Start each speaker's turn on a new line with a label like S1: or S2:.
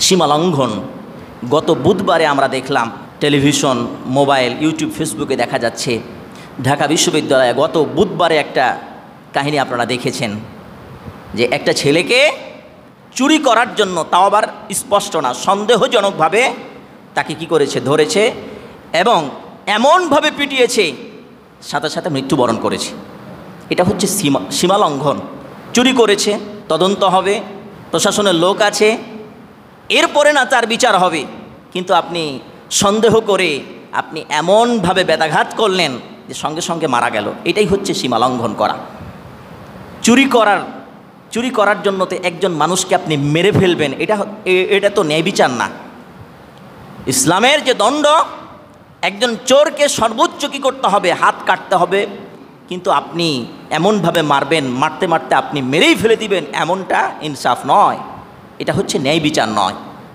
S1: সীমা লঙ্ঘন। গত বুধবারে আমরা দেখলাম টেলিভিশন, মোবাইল, ইউটিউব, ফেসবুকে দেখা যাচ্ছে ঢাকা বিশ্ববিদ্যালয়ে গত বুধবারে একটা কাহিনী আপনারা দেখেছেন যে একটা ছেলেকে চুরি করার জন্য, তাও আবার স্পষ্ট না, সন্দেহজনকভাবে তাকে কি করেছে, ধরেছে এবং এমনভাবে পিটিয়েছে সাথে সাথে মৃত্যুবরণ করেছে। এটা হচ্ছে সীমা লঙ্ঘন। চুরি করেছে, তদন্ত হবে, প্রশাসনের লোক আছে, এরপরে না তার বিচার হবে, কিন্তু আপনি সন্দেহ করে আপনি এমনভাবে বেদাঘাত করলেন যে সঙ্গে সঙ্গে মারা গেল। এটাই হচ্ছে সীমা লঙ্ঘন করা। চুরি করার জন্য তো একজন মানুষকে আপনি মেরে ফেলবেন, এটা তো ন্যায় বিচার না। ইসলামের যে দণ্ড, একজন চোরকে সর্বোচ্চ কী করতে হবে, হাত কাটতে হবে, কিন্তু আপনি এমনভাবে মারবেন, মারতে মারতে আপনি মেরেই ফেলে দিবেন, এমনটা ইনসাফ নয়, এটা হচ্ছে ন্যায় বিচার নয়।